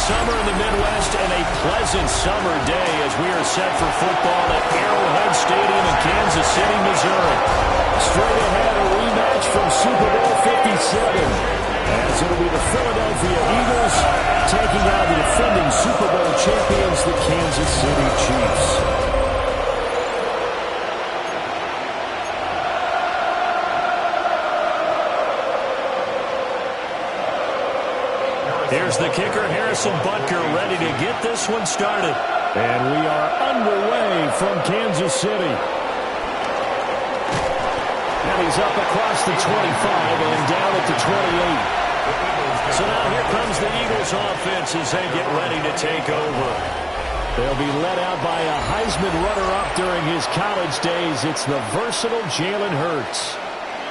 summer in the Midwest and a pleasant summer day as we are set for football at Arrowhead Stadium in Kansas City, Missouri. Straight ahead, a rematch from Super Bowl 57. As it'll be the Philadelphia Eagles taking on the defending Super Bowl champions, the Kansas City Chiefs. Here's the kicker, Harrison Butker, ready to get this one started. And we are underway from Kansas City. And he's up across the 25 and down at the 28. So now here comes the Eagles offense as they get ready to take over. They'll be led out by a Heisman runner-up during his college days. It's the versatile Jalen Hurts.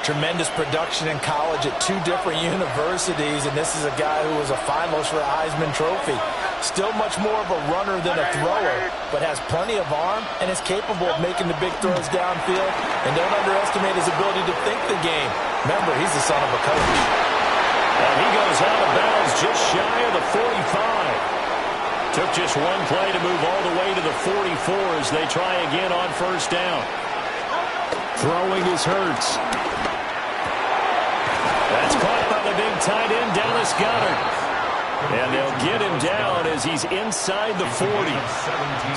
Tremendous production in college at 2 different universities, and this is a guy who was a finalist for a Heisman Trophy. Still much more of a runner than a thrower, but has plenty of arm and is capable of making the big throws downfield. And don't underestimate his ability to think the game. Remember, he's the son of a coach. And he goes out of bounds just shy of the 45. Took just one play to move all the way to the 44 as they try again on first down. Throwing is Hurts. That's caught by the big tight end, Dallas Goedert. And they'll get him down as he's inside the 40.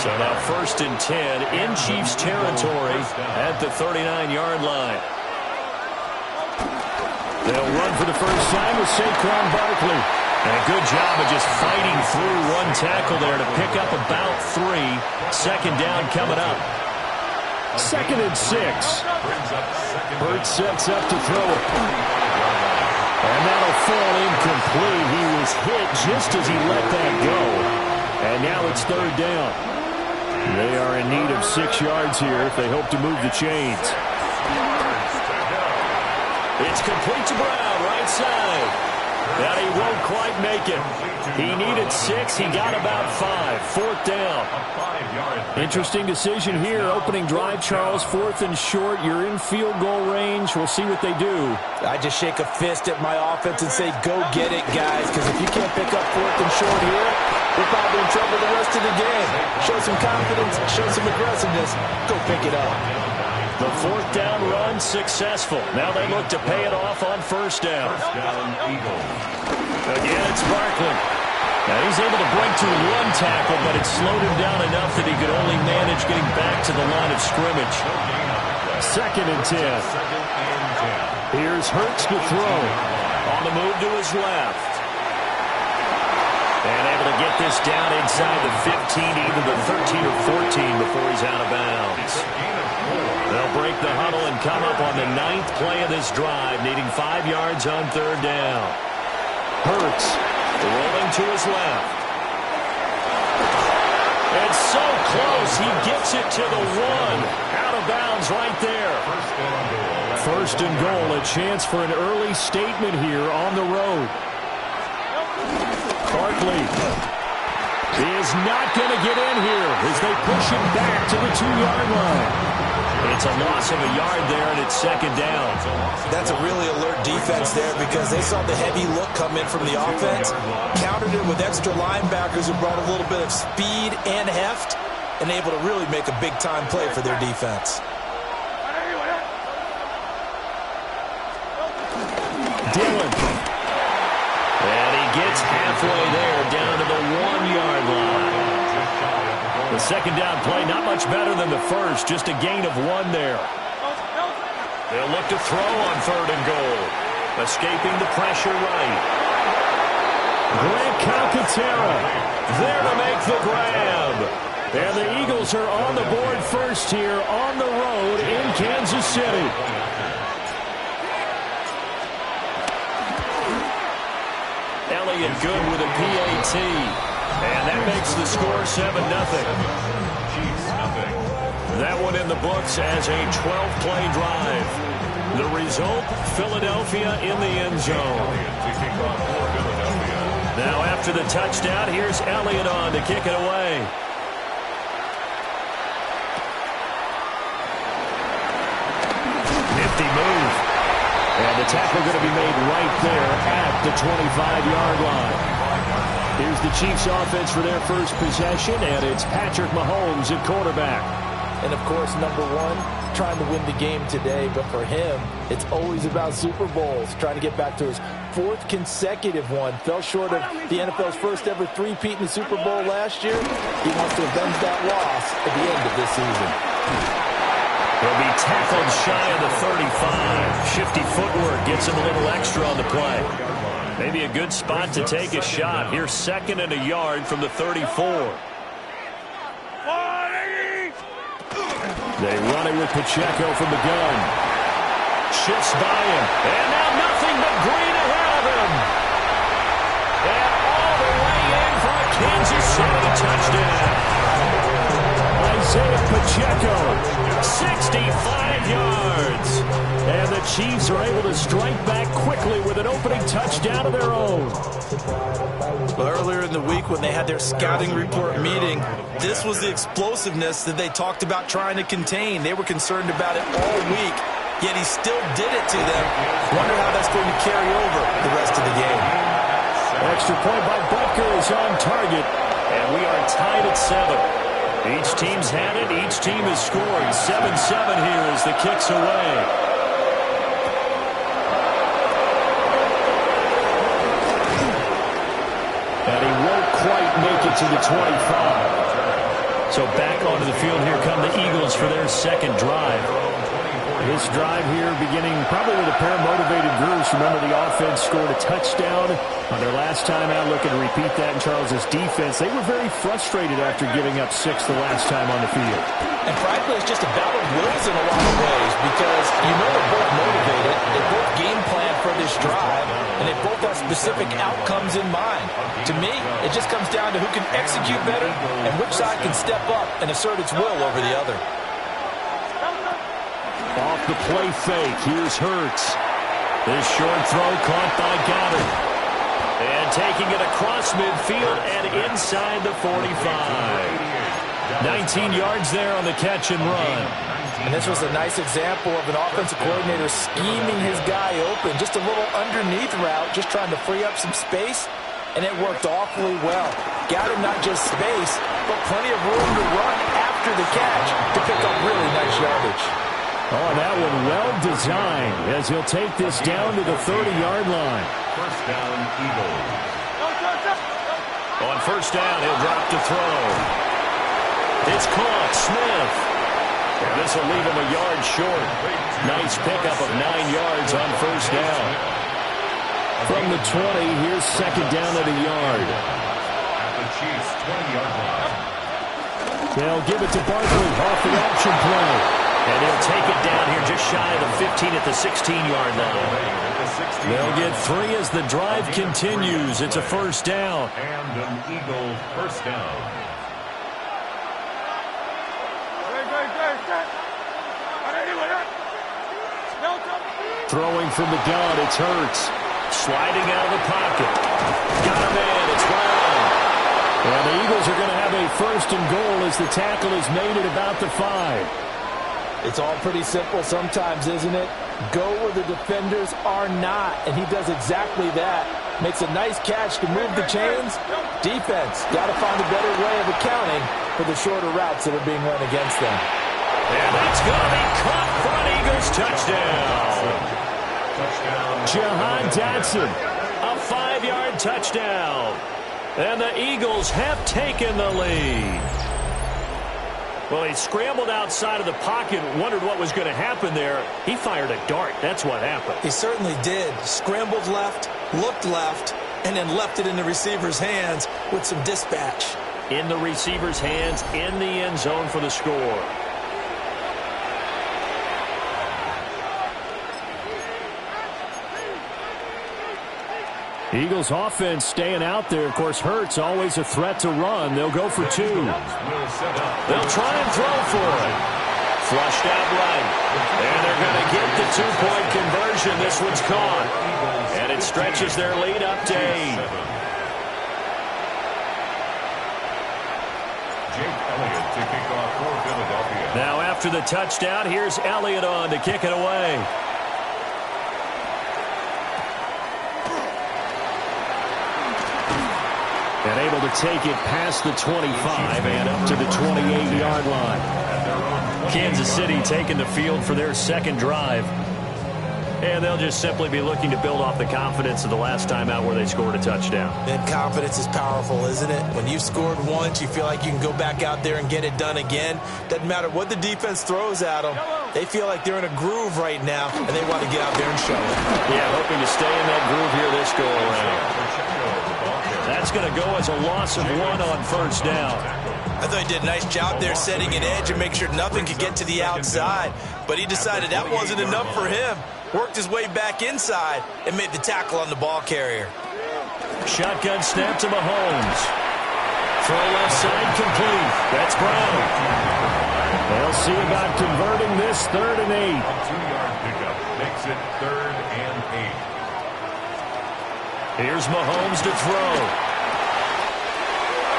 So now 1st and 10 in Chiefs territory at the 39-yard line. They'll run for the first time with Saquon Barkley. And a good job of just fighting through one tackle there to pick up about 3. 2nd down coming up. 2nd and 6. Hurts sets up to throw it. And that'll fall incomplete. He was hit just as he let that go. And now it's 3rd down. They are in need of 6 yards here if they hope to move the chains. It's complete to Brown, right side. But he won't quite make it. He needed 6. He got about 5. 4th down. Interesting decision here. Opening drive, Charles. 4th and short. You're in field goal range. We'll see what they do. I just shake a fist at my offense and say, go get it, guys. Because if you can't pick up 4th and short here, we're probably in trouble the rest of the game. Show some confidence. Show some aggressiveness. Go pick it up. The 4th down run successful. Now they look to pay it off on first down. Again, it's Barkley. Now he's able to break to 1 tackle, but it slowed him down enough that he could only manage getting back to the line of scrimmage. 2nd and 10. Here's Hurts to throw. On the move to his left. And able to get this down inside the 15, either the 13 or 14 before he's out of bounds. They'll break the huddle and come up on the 9th play of this drive, needing 5 yards on 3rd down. Hurts rolling to his left. It's so close. He gets it to the 1. Out of bounds right there. 1st and goal. A chance for an early statement here on the road. Barkley is not going to get in here as they push him back to the 2-yard line. It's a loss of a yard there, and it's 2nd down. That's a really alert defense there because they saw the heavy look come in from the offense, countered it with extra linebackers who brought a little bit of speed and heft, and able to really make a big-time play for their defense. Dillon. And he gets halfway there, down to the 1-yard line. The 2nd down play, not much better than the first, just a gain of 1 there. They'll look to throw on 3rd and goal. Escaping the pressure right. Grant Calcaterra there to make the grab. And the Eagles are on the board first here on the road in Kansas City. Elliott good with a PAT. And that makes the score 7-0. That one in the books as a 12-play drive. The result, Philadelphia in the end zone. Now after the touchdown, here's Elliott on to kick it away. Nifty move. And the tackle going to be made right there at the 25-yard line. Here's the Chiefs offense for their first possession, and it's Patrick Mahomes at quarterback. And, of course, number one, trying to win the game today. But for him, it's always about Super Bowls, trying to get back to his fourth consecutive one. Fell short of the NFL's first ever three-peat in the Super Bowl last year. He wants to avenge that loss at the end of this season. He'll be tackled shy of the 35. Shifty footwork gets him a little extra on the play. Maybe a good spot to take a shot. Here's 2nd and a yard from the 34. They run it with Pacheco from the gun. Shifts by him. And now nothing but green ahead of him. And all the way in for a Kansas City touchdown. Isaiah Pacheco, 65 yards. And the Chiefs are able to strike back quickly with an opening touchdown of their own. Well, earlier in the week when they had their scouting report meeting, this was the explosiveness that they talked about trying to contain. They were concerned about it all week, yet he still did it to them. Wonder how that's going to carry over the rest of the game. Extra point by Butker is on target, and we are tied at 7. Each team's had it. Each team has scored. 7-7 here as the kick's away. And he won't quite make it to the 25. So back onto the field here come the Eagles for their second drive. This drive here beginning probably with a pair of motivated groups. Remember, the offense scored a touchdown on their last time out. Looking to repeat that in Charles's defense. They were very frustrated after giving up 6 the last time on the field. And frankly, it's just a battle of wills in a lot of ways because you know they're both motivated. They both game plan for this drive, and they both have specific outcomes in mind. To me, it just comes down to who can execute better and which side can step up and assert its will over the other. Off the play fake, here's Hurts. This short throw caught by Goddard. And taking it across midfield and inside the 45. 19 yards there on the catch and run. And this was a nice example of an offensive coordinator scheming his guy open. Just a little underneath route, just trying to free up some space. And it worked awfully well. Got him not just space, but plenty of room to run after the catch to pick up really nice yardage. Oh, that one well designed as he'll take this down to the 30-yard line. First down, Eagles. On first down, he'll drop to throw. It's caught. Smith. And this will leave him a yard short. Nice pickup of 9 yards on first down. From the 20, here's second down at a yard. At the Chiefs' 20-yard line. They'll give it to Barkley off the option play. And he'll take it down here just shy of the 15 at the 16-yard line. They'll get 3 as the drive continues. It's a first down. And an Eagle first down. Throwing from the gun, it's Hurts. Sliding out of the pocket. Got a man, it's Brown. And the Eagles are going to have a first and goal as the tackle is made at about the 5. It's all pretty simple sometimes, isn't it? Go where the defenders are not, and he does exactly that. Makes a nice catch to move the chains. Defense, got to find a better way of accounting for the shorter routes that are being run against them. And that's going to be caught for an Eagles touchdown. Jahan Dotson, a 5-yard touchdown. And the Eagles have taken the lead. Well, he scrambled outside of the pocket, wondered what was going to happen there. He fired a dart. That's what happened. He certainly did. Scrambled left, looked left, and then left it in the receiver's hands with some dispatch. In the receiver's hands, in the end zone for the score. Eagles offense staying out there. Of course, Hurts always a threat to run. They'll go for 2. They'll try and throw for it. Flushed out right. And they're going to get the 2-point conversion. This one's caught. And it stretches their lead up to 8. Now after the touchdown, here's Elliott on to kick it away. And And able to take it past the 25 and up to the 28-yard line. Kansas City taking the field for their second drive. And they'll just simply be looking to build off the confidence of the last time out where they scored a touchdown. And confidence is powerful, isn't it? When you've scored once, you feel like you can go back out there and get it done again. Doesn't matter what the defense throws at them. They feel like they're in a groove right now, and they want to get out there and show it. Yeah, hoping to stay in that groove here this go-around. That's going to go as a loss of 1 on first down. I thought he did a nice job there setting an edge and make sure nothing could get to the outside. But he decided that wasn't enough for him. Worked his way back inside and made the tackle on the ball carrier. Shotgun snap to Mahomes. Throw left side complete. That's Brown. They'll see about converting this 3rd and 8. A 2-yard pickup makes it 3rd and 8. Here's Mahomes to throw.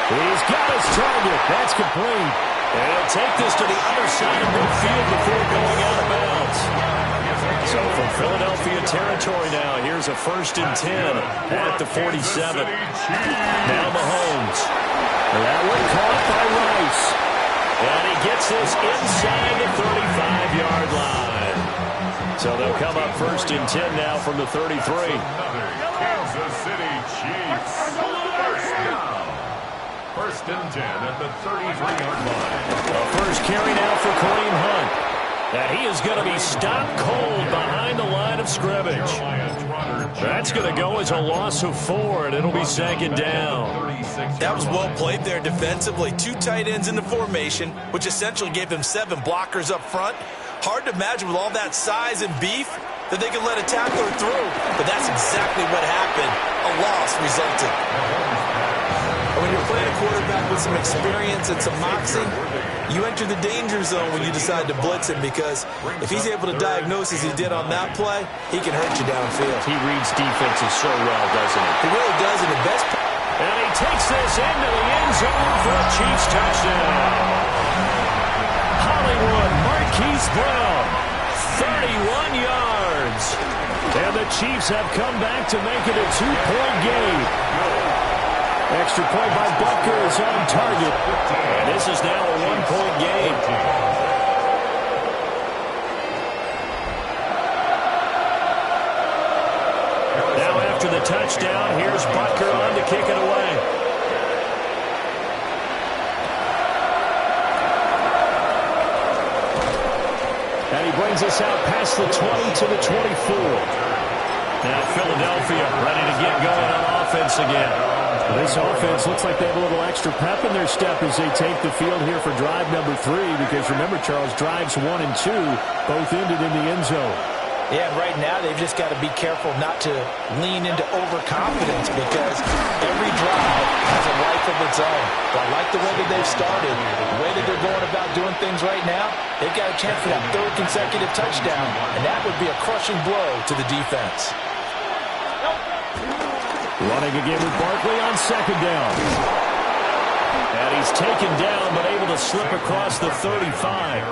He's got his target. That's complete. And he'll take this to the other side of midfield before going out of bounds. So from Philadelphia territory now, here's a 1st and 10 at the 47. Now Mahomes. That one caught by Rice. And he gets this inside the 35-yard line. So they'll come up 1st and 10 now from the 33. Another Kansas City Chiefs. First down. 1st and 10 at the 33-yard line. The first carry now for Kareem Hunt. Now he is going to be stopped cold behind the line of scrimmage. That's going to go as a loss of 4, and it'll be 2nd down. That was well played there defensively. 2 tight ends in the formation, which essentially gave them 7 blockers up front. Hard to imagine with all that size and beef that they could let a tackler through. But that's exactly what happened. A loss resulted. And when you're playing a quarterback with some experience and some moxie, you enter the danger zone when you decide to blitz him, because if he's able to diagnose as he did on that play, he can hurt you downfield. He reads defenses so well, doesn't he? He really does, and the best. And he takes this into the end zone for a Chiefs touchdown. Hollywood Marquise Brown, 31 yards. And the Chiefs have come back to make it a 2-point game. Extra point by Butker is on target. And this is now a 1-point game. Now after the touchdown, here's Butker on to kick it away. And he brings us out past the 20 to the 24. Now Philadelphia ready to get going on offense again. This offense looks like they have a little extra pep in their step as they take the field here for drive number 3, because remember, Charles, drives 1 and 2 both ended in the end zone. Yeah, right now they've just got to be careful not to lean into overconfidence, because every drive has a life of its own. But I like the way that they've started, the way that they're going about doing things right now. They've got a chance for that 3rd consecutive touchdown, and that would be a crushing blow to the defense. Running again with Barkley on 2nd down. And he's taken down, but able to slip across the 35.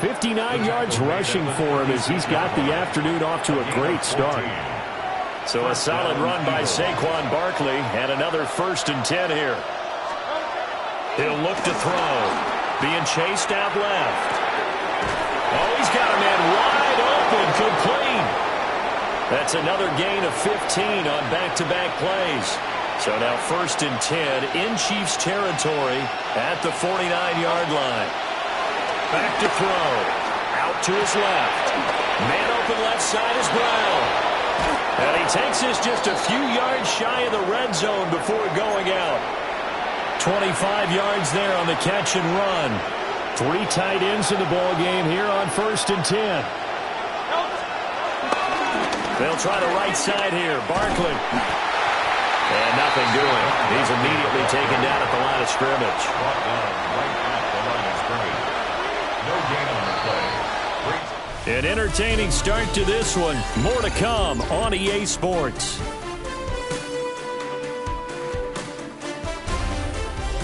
59 yards rushing for him as he's got the afternoon off to a great start. So a solid run by Saquon Barkley, and another 1st and 10 here. He'll look to throw. Being chased out left. Oh, he's got a man wide open, complete. That's another gain of 15 on back-to-back plays. So now 1st and 10 in Chiefs territory at the 49-yard line. Back to throw. Out to his left. Man open left side is Brown. And he takes this just a few yards shy of the red zone before going out. 25 yards there on the catch and run. 3 tight ends in the ball game here on 1st and 10. They'll try the right side here. Barkley. And nothing doing. He's immediately taken down at the line of scrimmage. No gain on the play. An entertaining start to this one. More to come on EA Sports.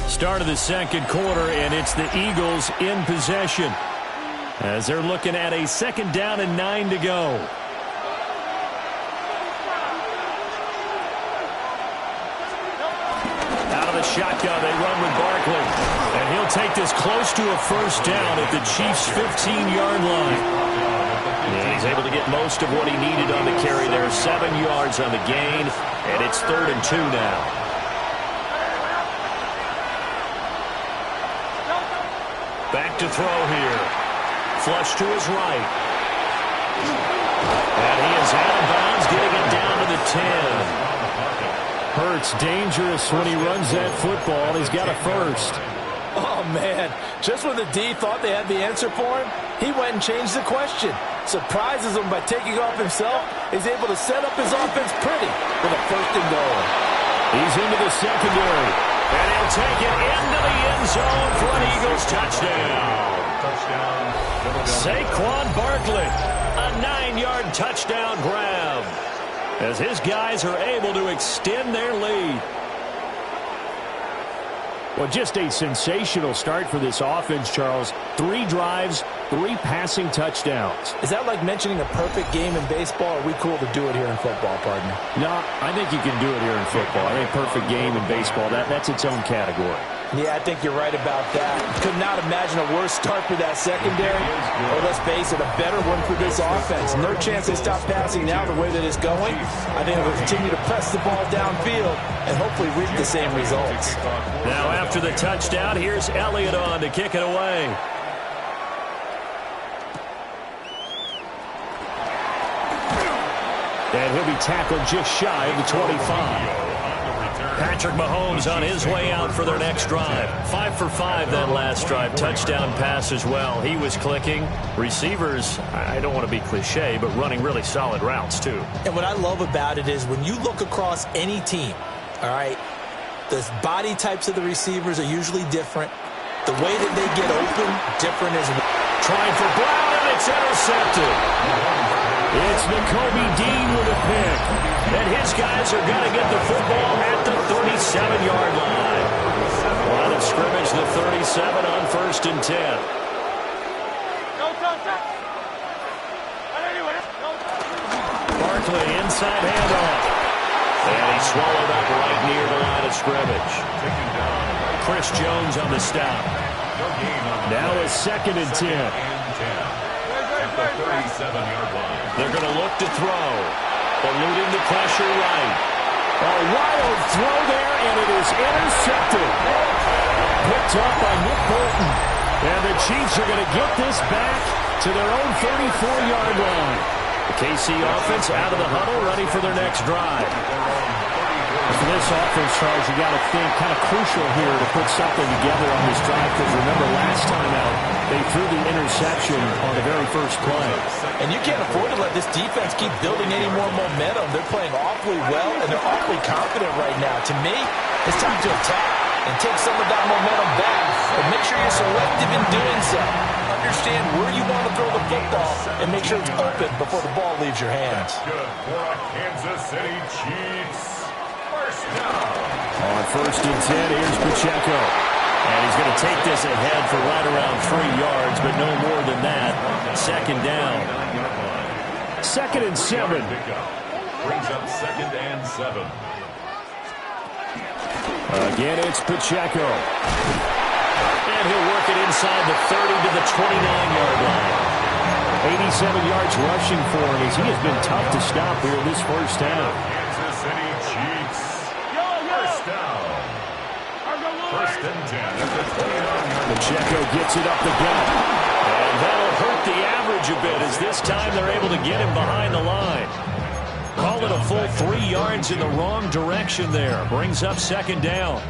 Start of the 2nd quarter, and it's the Eagles in possession as they're looking at a 2nd down and 9 to go. shotgun. They run with Barkley. And he'll take this close to a first down at the Chiefs' 15-yard line. And he's able to get most of what he needed on the carry there. 7 yards on the gain, and it's 3rd and 2 now. Back to throw here. Flush to his right. And he is out of bounds, getting it down to the 10. Hurts dangerous when he runs that football. He's got a first. Oh, man. Just when the D thought they had the answer for him, he went and changed the question. Surprises him by taking off himself. He's able to set up his offense pretty with a 1st and goal. He's into the secondary. And he'll take it into the end zone for an Eagles touchdown. Saquon Barkley, a 9-yard touchdown grab, as his guys are able to extend their lead. Well, just a sensational start for this offense, Charles. 3 drives, 3 passing touchdowns. Is that like mentioning a perfect game in baseball? Or are we cool to do it here in football, partner? No, I think you can do it here in football. I think perfect game in baseball, that's its own category. Yeah, I think you're right about that. Could not imagine a worse start for that secondary. Or let's face it, a better one for this offense. No chance they stop passing now the way that it's going. I think they'll continue to press the ball downfield and hopefully reap the same results. Now after the touchdown, here's Elliott on to kick it away. And he'll be tackled just shy of the 25. Patrick Mahomes on his way out for their next drive. 5 for 5 that last drive. Touchdown pass as well. He was clicking. Receivers, I don't want to be cliche, but running really solid routes too. And what I love about it is when you look across any team, all right, the body types of the receivers are usually different. The way that they get open, different as well. Trying for Brown, and it's intercepted. It's Nakobe Dean with a pick. And his guys are going to get the football at the 37-yard line. Line of scrimmage, the 37 on 1st and 10. Barkley, inside handoff. And he swallowed up right near the line of scrimmage. Chris Jones on the stop. Now a 2nd and 10. At the 37-yard line. They're going to look to throw. Eluding the pressure right. A wild throw there, and it is intercepted. Picked up by Nick Bolton. And the Chiefs are going to get this back to their own 34-yard line. The KC offense out of the huddle, ready for their next drive. For this offense, Charles, you got to think kind of crucial here to put something together on this drive, because remember last time out, they threw the interception on the very first play. And you can't afford to let this defense keep building any more momentum. They're playing awfully well, and they're awfully confident right now. To me, it's time to attack and take some of that momentum back, but make sure you're selective in doing so. Understand where you want to throw the football and make sure it's open before the ball leaves your hands. Good for a Kansas City Chiefs. First down. On 1st and 10, here's Pacheco. And he's going to take this ahead for right around 3 yards, but no more than that. 2nd down. 2nd and 7. Brings up 2nd and 7. Again, it's Pacheco. And he'll work it inside the 30 to the 29-yard line. 87 yards rushing for him, as he has been tough to stop here this first half. Kansas City Chiefs. First down. 1st and 10 at the 29-yard line. Pacheco gets it up the gut. And that'll hurt the average a bit, as this time they're able to get him behind the line. Call it a full 3 yards in the wrong direction there. Brings up 2nd down.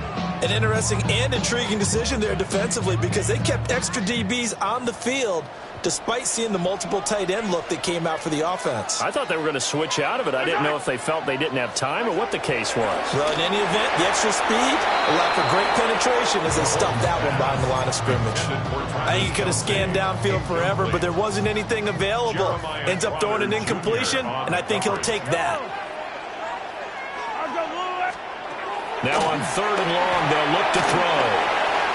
An interesting and intriguing decision there defensively, because they kept extra DBs on the field despite seeing the multiple tight end look that came out for the offense. I thought they were going to switch out of it. I didn't know if they felt they didn't have time or what the case was. Well, in any event, the extra speed, a lack of great penetration as they stuffed that one behind the line of scrimmage. I think he could have scanned downfield forever, but there wasn't anything available. Ends up throwing an incompletion, and I think he'll take that. Now on 3rd and long, they'll look to throw.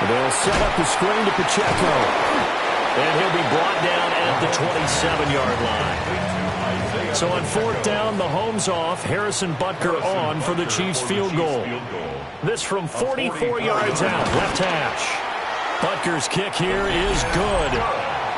They'll set up the screen to Pacheco. And he'll be brought down at the 27-yard line. So on fourth down, Mahomes off, Harrison Butker on for the Chiefs field goal. This from 44 yards out, left hash. Butker's kick here is good.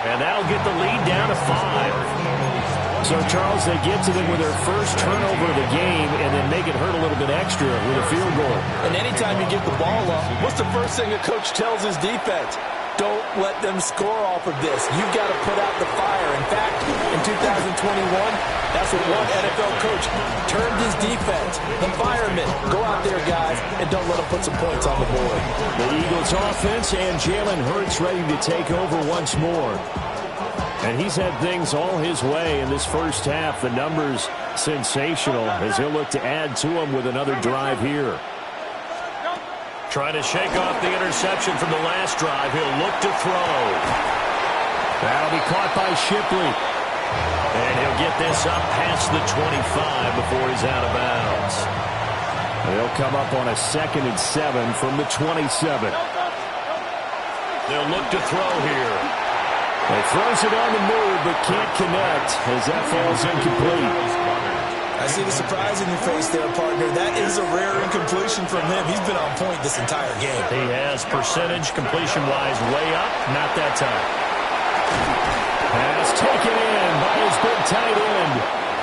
And that'll get the lead down to 5. So, Charles, they get to them with their first turnover of the game and then make it hurt a little bit extra with a field goal. And anytime you give the ball up, what's the first thing a coach tells his defense? Don't let them score off of this. You've got to put out the fire. In fact, in 2021, that's what one NFL coach termed his defense. The firemen. Go out there, guys, and don't let them put some points on the board. The Eagles offense and Jalen Hurts ready to take over once more. And he's had things all his way in this first half. The numbers sensational as he'll look to add to them with another drive here. Trying to shake off the interception from the last drive. He'll look to throw. That'll be caught by Shipley. And he'll get this up past the 25 before he's out of bounds. They'll come up on a 2nd and 7 from the 27. They'll look to throw here. He throws it on the move but can't connect as that falls incomplete. I see the surprise in your face there, partner. That is a rare incompletion from him. He's been on point this entire game. He has percentage completion-wise way up. Not that time. Pass taken in by his big tight end.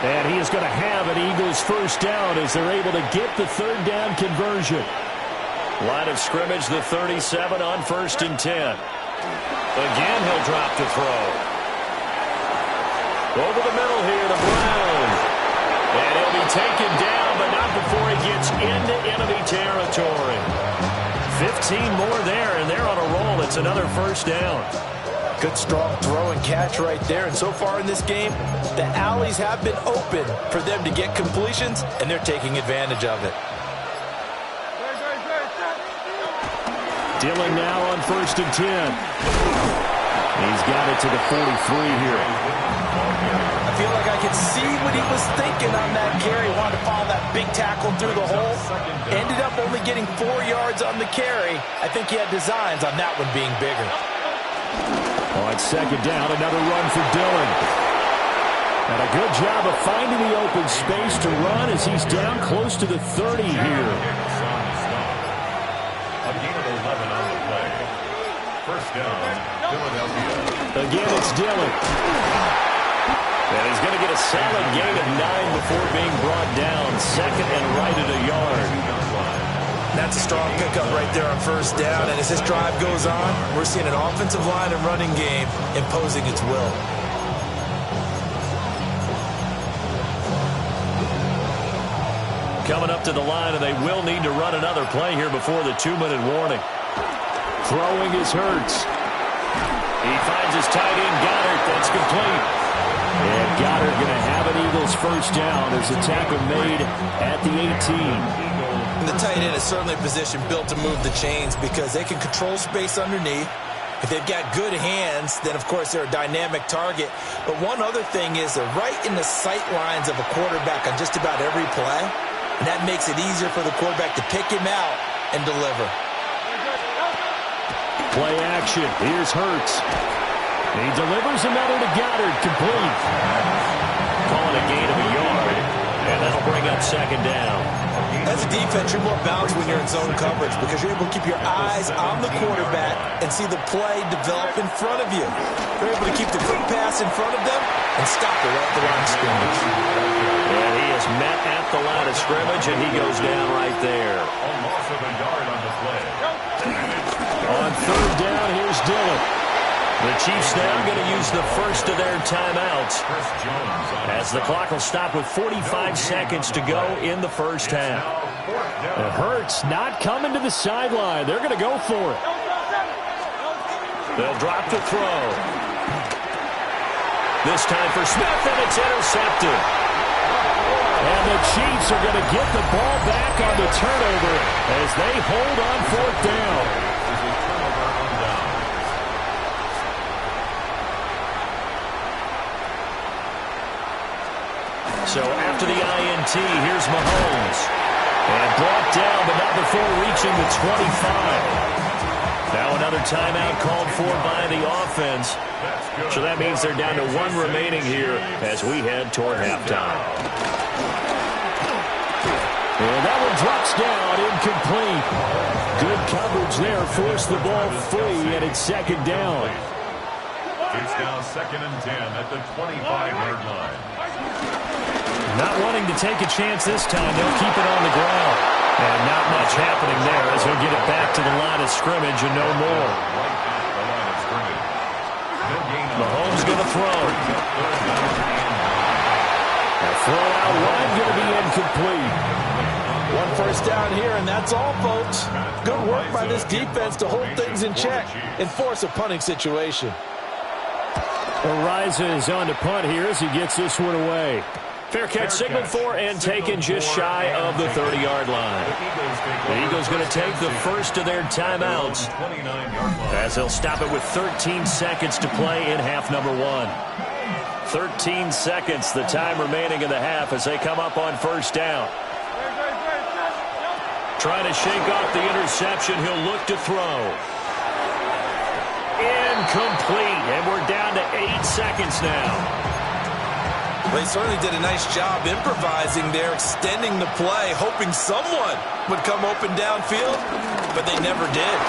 And he is going to have an Eagles first down as they're able to get the third down conversion. Line of scrimmage, the 37 on 1st and 10. Again, he'll drop to throw. Over the middle here to Brown. And he'll be taken down, but not before he gets into enemy territory. 15 more there, and they're on a roll. It's another first down. Good, strong throw and catch right there. And so far in this game, the alleys have been open for them to get completions, and they're taking advantage of it. Dillon now on 1st and 10. He's got it to the 43 here. I feel like I can see what he was thinking on that carry. Wanted to follow that big tackle through the hole. Ended up only getting 4 yards on the carry. I think he had designs on that one being bigger. On 2nd down, another run for Dillon. And a good job of finding the open space to run as he's down close to the 30 here. First down, Philadelphia. Again, it's Dillon. And he's going to get a solid gain of 9 before being brought down. 2nd and right at a yard. That's a strong pickup right there on 1st down. And as this drive goes on, we're seeing an offensive line and running game imposing its will. Coming up to the line, and they will need to run another play here before the 2-minute warning. Throwing is Hurts. He finds his tight end, Goddard. That's complete. And Goddard going to have an Eagles first down as a tackle made at the 18. And the tight end is certainly a position built to move the chains because they can control space underneath. If they've got good hands, then, of course, they're a dynamic target. But one other thing is they're right in the sight lines of a quarterback on just about every play. And that makes it easier for the quarterback to pick him out and deliver. Play action. Here's Hurts. He delivers another to Goddard, complete. Calling a gain of a yard, and that'll bring up 2nd down. As a defense, you're more balanced when you're in zone coverage because you're able to keep your eyes on the quarterback and see the play develop in front of you. You're able to keep the quick pass in front of them and stop it right at the line of scrimmage. And he is met at the line of scrimmage, and he goes down right there. A loss of a yard on the play. On 3rd down, here's Dillon. The Chiefs now going to use the first of their timeouts as the clock will stop with 45 seconds to go in the first half. And Hurts not coming to the sideline. They're going to go for it. They'll drop to throw. This time for Smith, and it's intercepted. And the Chiefs are going to get the ball back on the turnover as they hold on 4th down. So after the INT, here's Mahomes. And brought down, but not before reaching the 25. Now another timeout called for by the offense. So that means they're down to one remaining here as we head toward halftime. And that one drops down, incomplete. Good coverage there, forced the ball free, and it's second down. It's now 2nd and 10 at the 25-yard line. Not wanting to take a chance this time, they'll keep it on the ground. And not much happening there as he'll get it back to the line of scrimmage and no more. Mahomes going to throw. A throw out wide going to be incomplete. One first down here, and that's all, folks. Good work by this defense to hold things in check and force a punting situation. Ariza is on to punt here as he gets this one away. Fair catch signaled for and taken just shy of the 30-yard line. The Eagles going to take the first of their timeouts as they'll stop it with 13 seconds to play in half number 1. 13 seconds, the time remaining in the half as they come up on first down. Trying to shake off the interception. He'll look to throw. Incomplete, and we're down to 8 seconds now. They certainly did a nice job improvising there, extending the play, hoping someone would come open downfield, but they never did.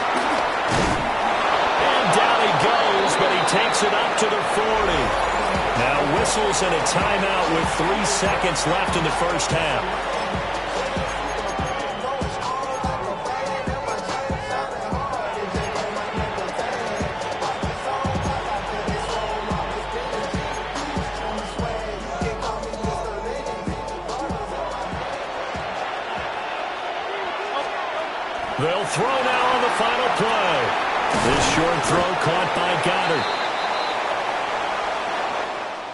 And down he goes, but he takes it up to the 40. Now whistles and a timeout with 3 seconds left in the first half. They'll throw now on the final play. This short throw caught by Goddard.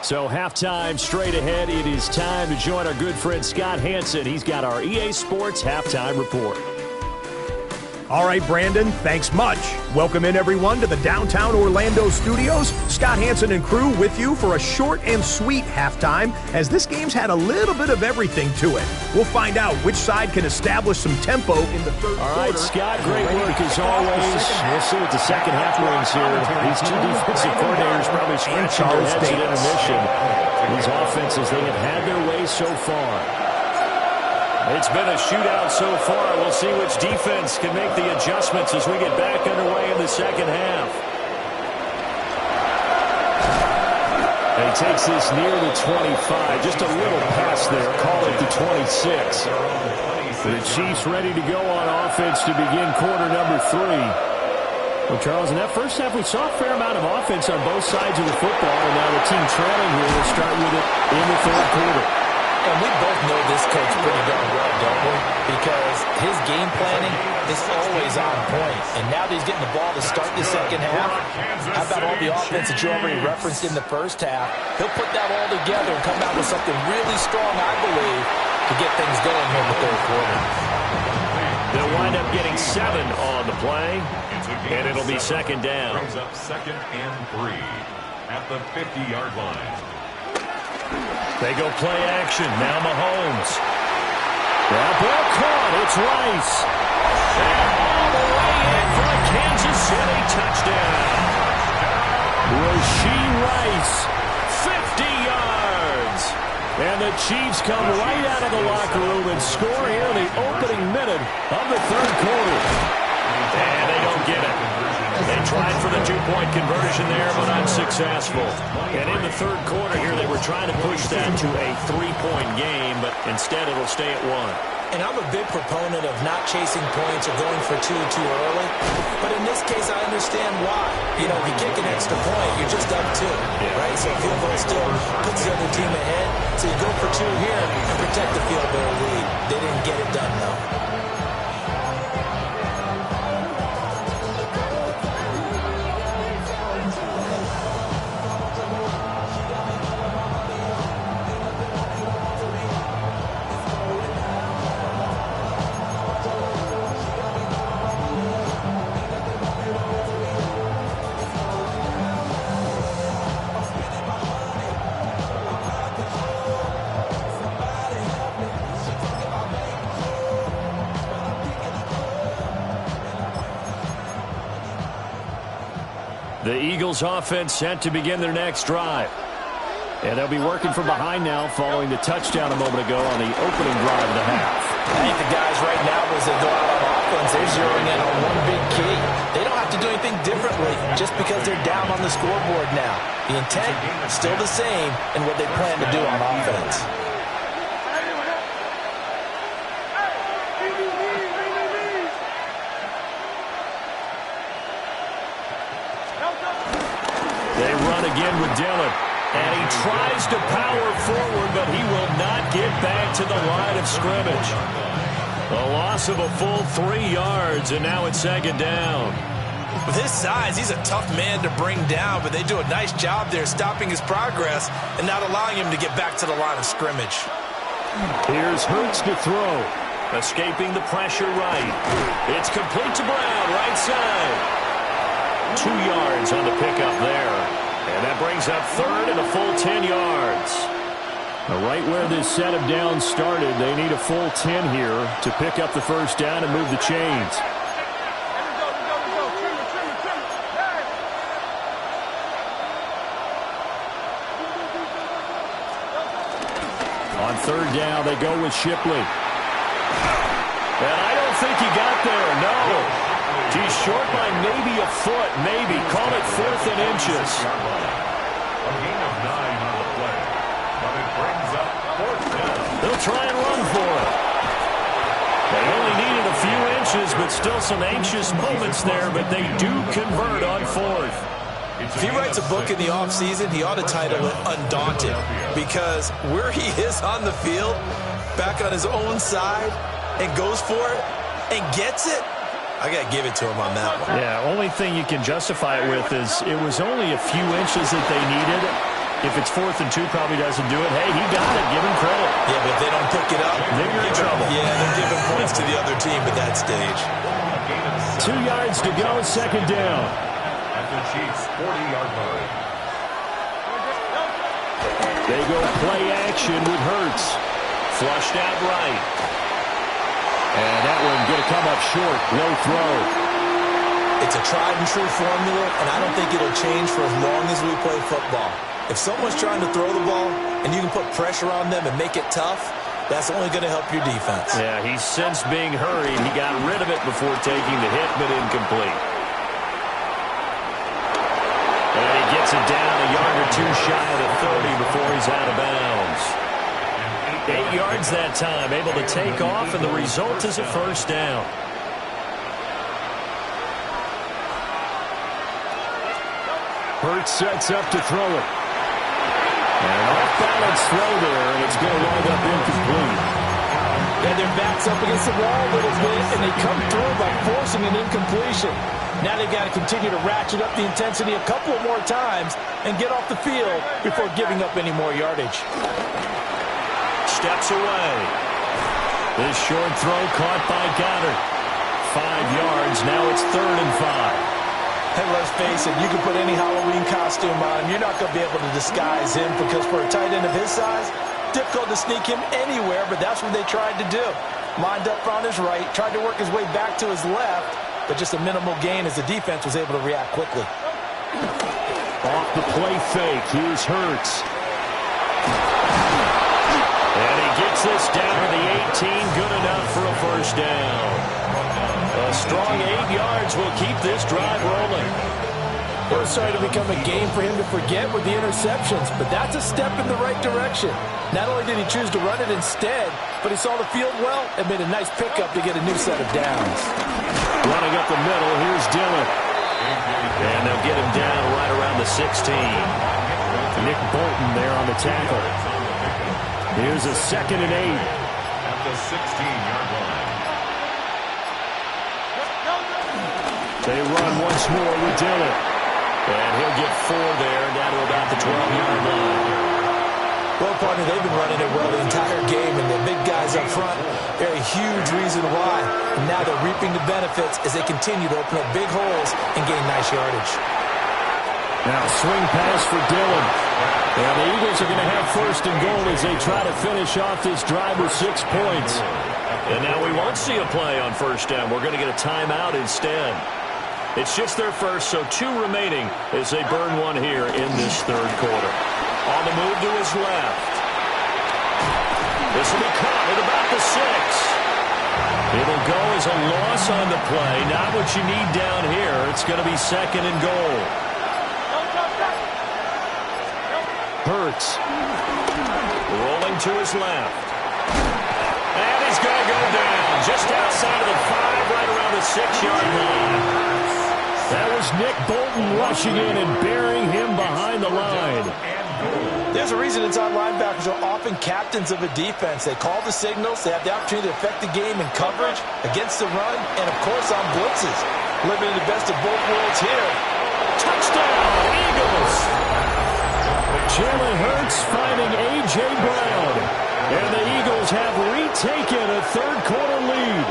So halftime straight ahead. It is time to join our good friend Scott Hansen. He's got our EA Sports halftime report. All right, Brandon, thanks much. Welcome in, everyone, to the downtown Orlando studios. Scott Hansen and crew with you for a short and sweet halftime, as this game's had a little bit of everything to it. We'll find out which side can establish some tempo in the third quarter. All right, Scott, great work as always. We'll see what the second half brings here. These two defensive coordinators probably scratching their heads at intermission. These offenses, they have had their way so far. It's been a shootout so far. We'll see which defense can make the adjustments as we get back underway in the second half. And he takes this near the 25. Just a little pass there. Call it the 26. The Chiefs ready to go on offense to begin quarter number 3. Well, Charles, in that first half, we saw a fair amount of offense on both sides of the football. And now the team trailing here will start with it in the third quarter. And we both know this coach pretty darn well, don't we? Because his game planning is always on point. And now that he's getting the ball to start the second half, how about all the offense that you already referenced in the first half? He'll put that all together and come out with something really strong, I believe, to get things going here in the third quarter. They'll wind up getting 7 on the play, and it'll be second down. Brings up 2nd and 3 at the 50-yard line. They go play action. Now Mahomes. That ball caught. It's Rice. And all the way in for a Kansas City touchdown. Rashee Rice, 50 yards. And the Chiefs come right out of the locker room and score here in the opening minute of the third quarter. And they don't get it. They tried for the 2-point conversion there, but unsuccessful. And in the third quarter here, they were trying to push that to a 3-point game, but instead it'll stay at 1. And I'm a big proponent of not chasing points or going for 2 too early. But in this case, I understand why. You know, if you kick an extra point, you're just up 2, right? So field goal still puts the other team ahead. So you go for 2 here and protect the field goal lead. They didn't get it done, though. The Eagles offense set to begin their next drive. And they'll be working from behind now following the touchdown a moment ago on the opening drive of the half. I think the guys right now, as they go out on offense, they're zeroing in on one big key. They don't have to do anything differently just because they're down on the scoreboard now. The intent still the same in what they plan to do on offense. They run again with Dillon. And he tries to power forward, but he will not get back to the line of scrimmage. A loss of a full 3 yards, and now it's second down. With his size, he's a tough man to bring down, but they do a nice job there stopping his progress and not allowing him to get back to the line of scrimmage. Here's Hurts to throw. Escaping the pressure right. It's complete to Brown, right side. 2 yards on the pickup there. And that brings up third and a full 10 yards. Right where this set of downs started, they need a full 10 here to pick up the first down and move the chains. On third down, they go with Shipley. And I don't think he got there, no. He's short by maybe a foot, maybe. Call it 4th and inches. A gain of 9 on the play, but it brings up 4th down. They'll try and run for it. They only needed a few inches, but still some anxious moments there, but they do convert on 4th. If he writes a book in the offseason, he ought to title it Undaunted, because where he is on the field, back on his own side, and goes for it, and gets it, I got to give it to him on that one. Yeah, only thing you can justify it with is it was only a few inches that they needed. If it's 4th and 2, probably doesn't do it. Hey, he got it. Give him credit. Yeah, but if they don't pick it up, then you're in trouble. Yeah, they're giving points to the other team at that stage. 2 yards to go, second down. At the Chiefs' 40-yard line. They go play action with Hurts. Flushed out right. And that one going to come up short. Low throw. It's a tried-and-true formula, and I don't think it'll change for as long as we play football. If someone's trying to throw the ball and you can put pressure on them and make it tough, that's only going to help your defense. Yeah, he's since being hurried. He got rid of it before taking the hit, but incomplete. And he gets it down a yard or two shy of the 30 before he's out of bounds. 8 yards that time, able to take off, and the result is a first down. Hurts sets up to throw it. And off-balance throw there, and it's going to wind up incomplete. Yeah, their back's up against the wall a little bit, and they come through by forcing an incompletion. Now they've got to continue to ratchet up the intensity a couple of more times and get off the field before giving up any more yardage. Steps away. This short throw caught by Goddard. 5 yards. Now it's 3rd and 5. And let's face it, you can put any Halloween costume on him. You're not going to be able to disguise him because for a tight end of his size, difficult to sneak him anywhere, but that's what they tried to do. Lined up on his right, tried to work his way back to his left, but just a minimal gain as the defense was able to react quickly. Off the play fake, here's Hurts. And he gets this down to the 18, good enough for a first down. A strong 8 yards will keep this drive rolling. It was starting to become a game for him to forget with the interceptions, but that's a step in the right direction. Not only did he choose to run it instead, but he saw the field well and made a nice pickup to get a new set of downs. Running up the middle, here's Dillon. And they'll get him down right around the 16. Nick Bolton there on the tackle. Here's a 2nd and 8. At the 16-yard line. They run once more with Dillon. And he'll get 4 there, down to about the 12-yard line. Well, partner, they've been running it well the entire game, and the big guys up front, they're a huge reason why. And now they're reaping the benefits as they continue to open up big holes and gain nice yardage. Now swing pass for Dillon. And the Eagles are going to have 1st and goal as they try to finish off this drive with 6 points. And now we won't see a play on 1st down. We're going to get a timeout instead. It's just their first, so 2 remaining as they burn one here in this third quarter. On the move to his left. This will be caught at about the 6. It'll go as a loss on the play. Not what you need down here. It's going to be 2nd and goal. Hurts. Rolling to his left. And he's going to go down just outside of the 5, right around the 6-yard line. That was Nick Bolton rushing in and burying him behind the line. There's a reason inside linebackers are often captains of a defense. They call the signals. They have the opportunity to affect the game in coverage, against the run, and, of course, on blitzes. Living the best of both worlds here. Touchdown, Eagles! Jalen Hurts finding A.J. Brown. And the Eagles have retaken a third-quarter lead.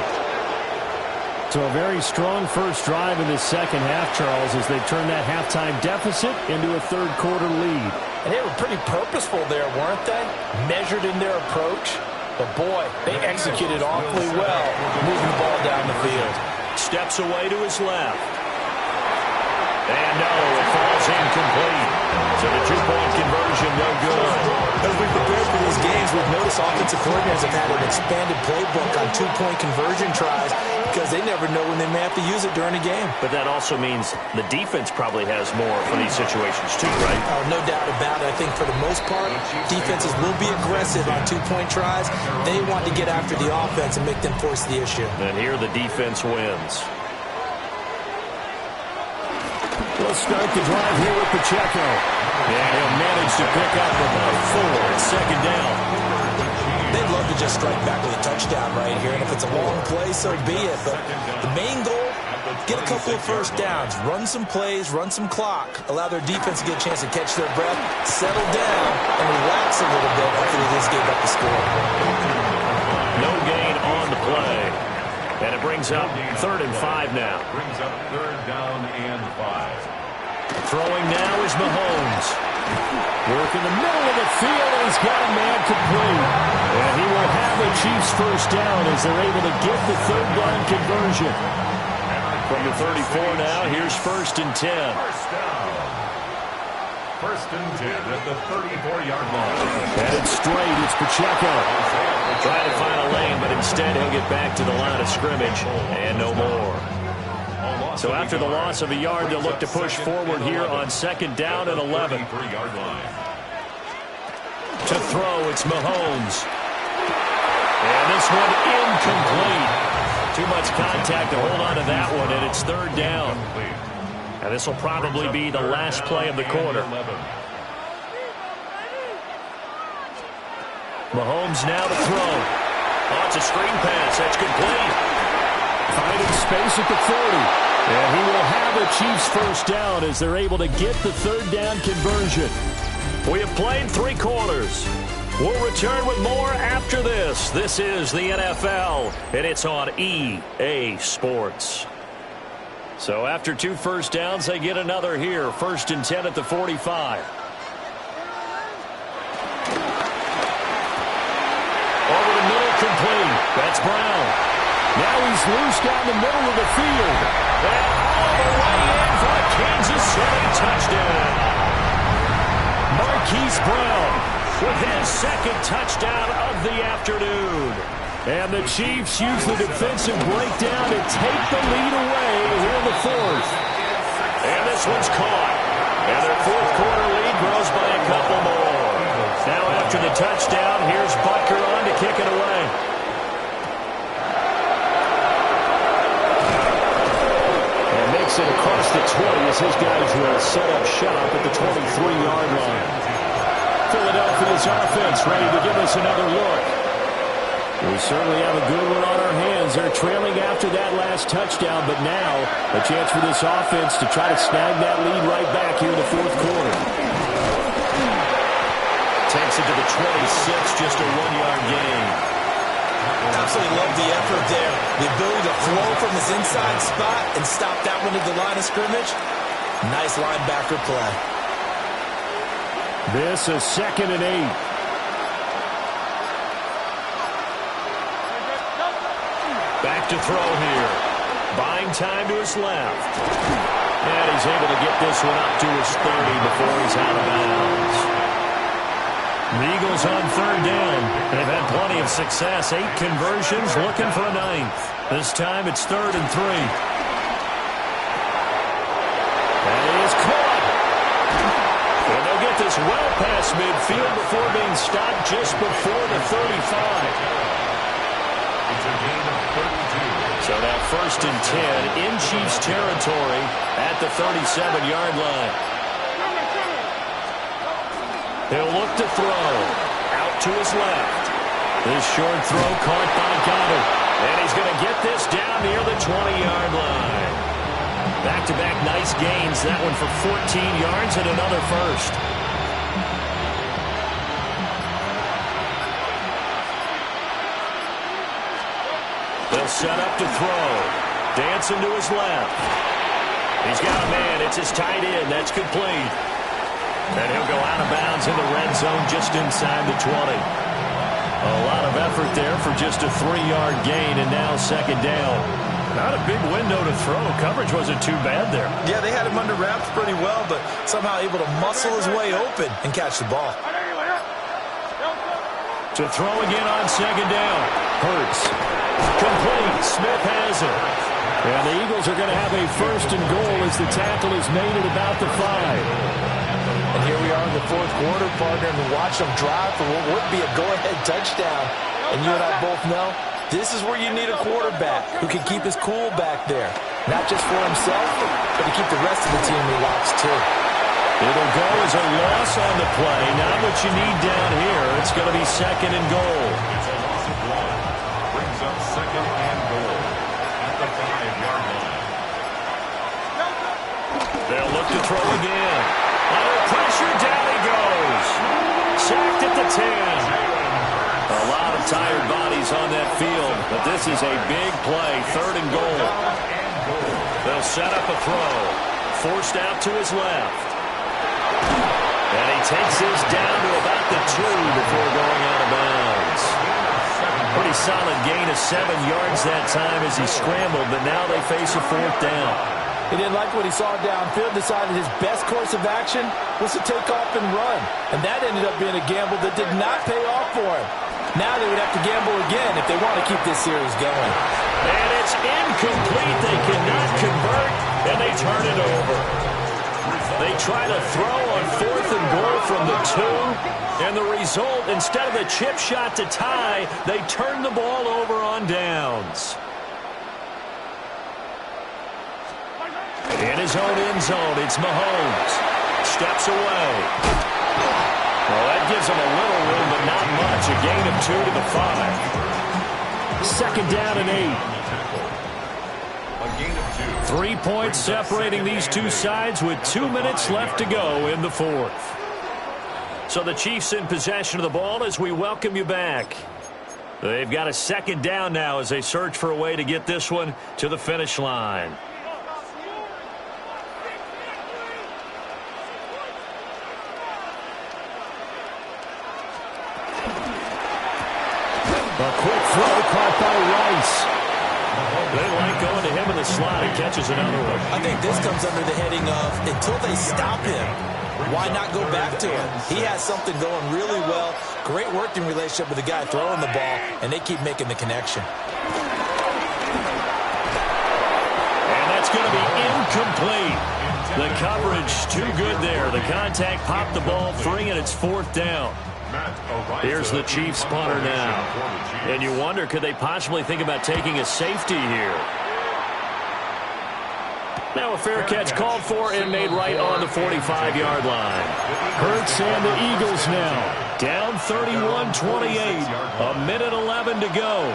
So a very strong first drive in the second half, Charles, as they've turned that halftime deficit into a third-quarter lead. And they were pretty purposeful there, weren't they? Measured in their approach. But, boy, they executed awfully well moving the ball down the field. Steps away to his left. And no, it falls incomplete. So the 2-point conversion, no good. As we prepare for these games, we've noticed offensive coordinators have had an expanded playbook on 2-point conversion tries because they never know when they may have to use it during a game. But that also means the defense probably has more for these situations too, right? Oh, no doubt about it. I think for the most part, defenses will be aggressive on 2-point tries. They want to get after the offense and make them force the issue. And here the defense wins. We'll start the drive here with Pacheco. And he'll manage to pick up about 4. It's 2nd down. They'd love to just strike back with a touchdown right here. And if it's a long play, so be it. But the main goal, get a couple of first downs. Run some plays, run some clock. Allow their defense to get a chance to catch their breath, settle down, and relax a little bit after they just gave up the score. No gain on the play. And it brings up 3rd and 5 now. Brings up 3rd down and 5. Throwing now is Mahomes. Work in the middle of the field, and he's got a man complete. And he will have the Chiefs first down as they're able to get the 3rd down conversion. From the 34 now, here's 1st and 10. First down. 1st and 10 at the 34-yard line. Headed straight, it's Pacheco. Trying to find a lane, but instead he'll get back to the line of scrimmage and no more. So after the loss of a yard, they'll look to push forward here on 2nd down and 11. 33-yard line. To throw, it's Mahomes. And this one incomplete. Too much contact to hold on to that one, and it's 3rd down. And this will probably be the last play of the quarter. Mahomes now to throw. Oh, it's a screen pass. That's complete. Finding space at the 40. And he will have the Chiefs first down as they're able to get the 3rd down conversion. We have played 3 quarters. We'll return with more after this. This is the NFL, and it's on EA Sports. So after 2 first downs, they get another here. 1st and 10 at the 45. Over the middle, complete. That's Brown. Now he's loose down the middle of the field. And all the way in for a Kansas City touchdown. Marquise Brown with his 2nd touchdown of the afternoon. And the Chiefs use the defensive breakdown to take the lead away here in the 4th. And this one's caught. And their 4th quarter lead grows by a couple more. Now after the touchdown, here's Butker on to kick it away. It across the 20 as his guys will set up shop at the 23-yard line. Philadelphia's offense ready to give us another look. We certainly have a good one on our hands. They're trailing after that last touchdown, but now a chance for this offense to try to snag that lead right back here in the 4th quarter. Takes it to the 26, just a 1-yard gain. Absolutely love the effort there. The ability to flow from his inside spot and stop that one at the line of scrimmage. Nice linebacker play. This is 2nd and 8. Back to throw here. Buying time to his left. And he's able to get this one up to his 30 before he's out of bounds. The Eagles on third down. They've had plenty of success. 8 conversions, looking for a 9th. This time it's 3rd and 3. And he is caught. And they'll get this well past midfield before being stopped just before the 35. It's a gain of 32. So now 1st and 10 in Chiefs territory at the 37-yard line. He'll look to throw. Out to his left. This short throw caught by Goddard. And he's going to get this down near the 20-yard line. Back-to-back nice gains. That one for 14 yards and another first. They'll set up to throw. Dancing to his left. He's got a man. It's his tight end. That's complete. And he'll go out of bounds in the red zone just inside the 20. A lot of effort there for just a 3-yard gain, and now 2nd down. Not a big window to throw. Coverage wasn't too bad there. Yeah, they had him under wraps pretty well, but somehow able to muscle his way open and catch the ball. To throw again on 2nd down. Hurts. Complete. Smith has it. And the Eagles are going to have a 1st and goal as the tackle is made at about the 5. And here we are in the 4th quarter, partner, and watch them drive for what would be a go-ahead touchdown. And you and I both know this is where you need a quarterback who can keep his cool back there. Not just for himself, but to keep the rest of the team relaxed, too. It'll go as a loss on the play. Not what you need down here. It's going to be 2nd and goal. It's a loss of 1. Brings up 2nd and goal at the 5-yard line. They'll look to throw again. Under pressure, down he goes. Sacked at the 10. A lot of tired bodies on that field, but this is a big play. 3rd and goal. They'll set up a throw. Forced out to his left. And he takes this down to about the 2 before going out of bounds. Pretty solid gain of 7 yards that time as he scrambled, but now they face a 4th down. He didn't like what he saw downfield, decided his best course of action was to take off and run. And that ended up being a gamble that did not pay off for him. Now they would have to gamble again if they want to keep this series going. And it's incomplete. They cannot convert, and they turn it over. They try to throw on 4th and goal from the 2, and the result, instead of a chip shot to tie, they turn the ball over on downs. In his own end zone, it's Mahomes. Steps away. Well, that gives him a little room, but not much. A gain of 2 to the 5. 2nd down and 8. A gain of 2. 3 points separating these two sides with 2 minutes left to go in the 4th. So the Chiefs in possession of the ball as we welcome you back. They've got a 2nd down now as they search for a way to get this one to the finish line. A quick throw caught by Rice. They like going to him in the slot. He catches another one. I think this comes under the heading of until they stop him, why not go back to him? He has something going really well. Great working relationship with the guy throwing the ball, and they keep making the connection. And that's going to be incomplete. The coverage too good there. The contact popped the ball free, and it's 4th down. Here's the Chiefs punter now. And you wonder, could they possibly think about taking a safety here? Now a fair catch called for and made right on the 45-yard line. Hurts and the Eagles now. Down 31-28. A minute 11 to go.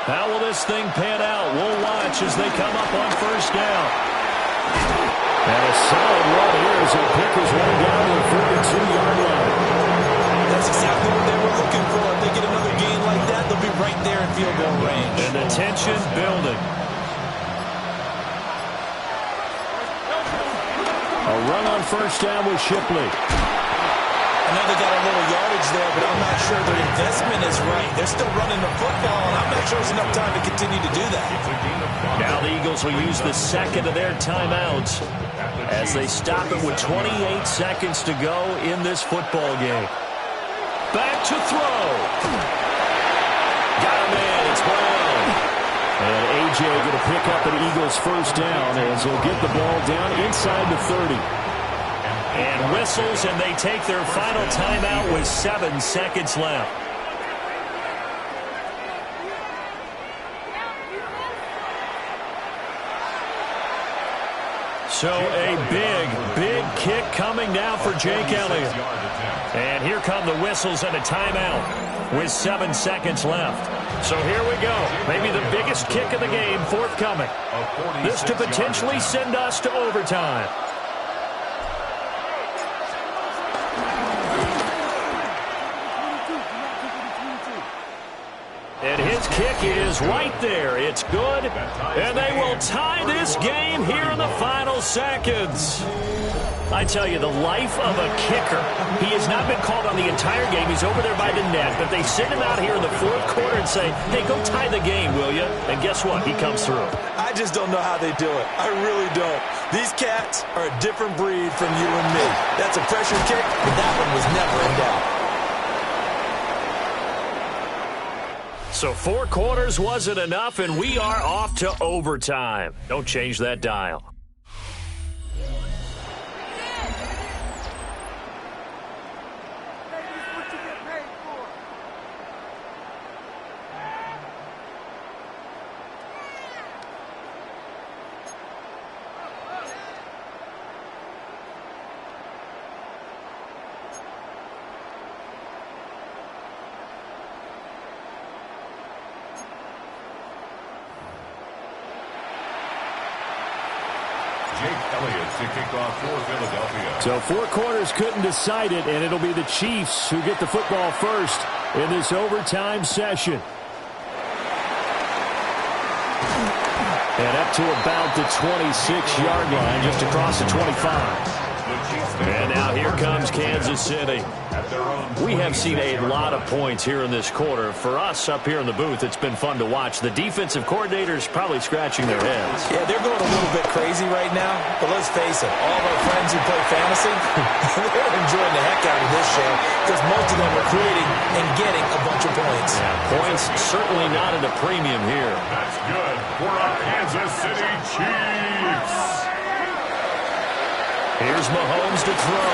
How will this thing pan out? We'll watch as they come up on 1st down. And a solid run here as they pick his way down to the 42-yard line. That's exactly what they were looking for. If they get another gain like that, they'll be right there in field goal range. And the tension building. A run on 1st down with Shipley. I know they got a little yardage there, but I'm not sure their investment is right. They're still running the football, and I'm not sure there's enough time to continue to do that. Now the Eagles will use the second of their timeouts as they stop it with 28 seconds to go in this football game. Back to throw. Got him in. It's Brown. And A.J. going to pick up an Eagles first down as he'll get the ball down inside the 30. And whistles, and they take their final timeout with 7 seconds left. So a big kick coming now for Jake Elliott. And here come the whistles and a timeout with 7 seconds left. So here we go. Maybe the biggest kick of the game forthcoming. This to potentially send us to overtime. And his kick is right there. It's good. And they will tie this game here in the final seconds. I tell you, the life of a kicker. He has not been called on the entire game. He's over there by the net. But they send him out here in the fourth quarter and say, hey, go tie the game, will you? And guess what? He comes through. I just don't know how they do it. I really don't. These cats are a different breed from you and me. That's a pressure kick, but that one was never in doubt. So 4 quarters wasn't enough, and we are off to overtime. Don't change that dial. So 4 quarters couldn't decide it, and it'll be the Chiefs who get the football first in this overtime session. And up to about the 26-yard line, just across the 25. And now here comes Kansas City. We have seen a lot of points here in this quarter. For us up here in the booth, it's been fun to watch. The defensive coordinators probably scratching their heads. Yeah, they're going a little bit crazy right now. But let's face it, all of our friends who play fantasy, they're enjoying the heck out of this show because most of them are creating and getting a bunch of points. Yeah, points certainly not at a premium here. That's good for our Kansas City Chiefs. Here's Mahomes to throw.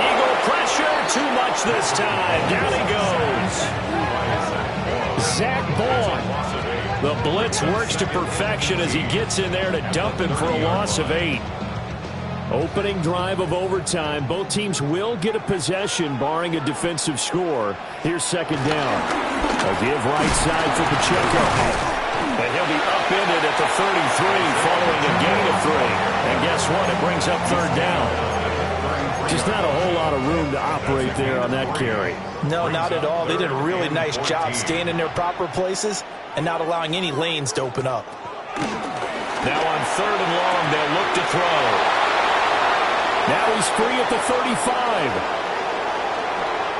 Eagle pressure, too much this time. Down he goes. Zach Boyd. The blitz works to perfection as he gets in there to dump him for a loss of 8. Opening drive of overtime. Both teams will get a possession, barring a defensive score. Here's second down. A give right side for Pacheco. And he'll be upended at the 33 following a gain of 3. And guess what? It brings up third down. Just not a whole lot of room to operate there on that carry. No, not at all. They did a really nice job staying in their proper places and not allowing any lanes to open up. Now on 3rd and long, they'll look to throw. Now he's free at the 35.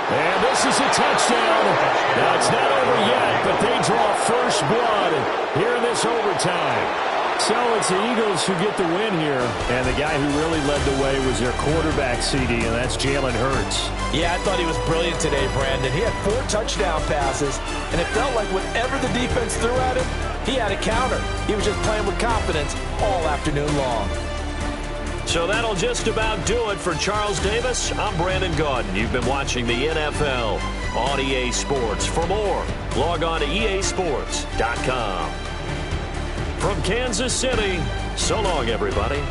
And this is a touchdown. Now, it's not over yet, but they draw first blood here in this overtime. So it's the Eagles who get the win here. And the guy who really led the way was their quarterback, CD, and that's Jalen Hurts. Yeah, I thought he was brilliant today, Brandon. He had 4 touchdown passes, and it felt like whatever the defense threw at him, he had a counter. He was just playing with confidence all afternoon long. So that'll just about do it for Charles Davis. I'm Brandon Gaudin. You've been watching the NFL on EA Sports. For more, log on to easports.com. From Kansas City, so long, everybody.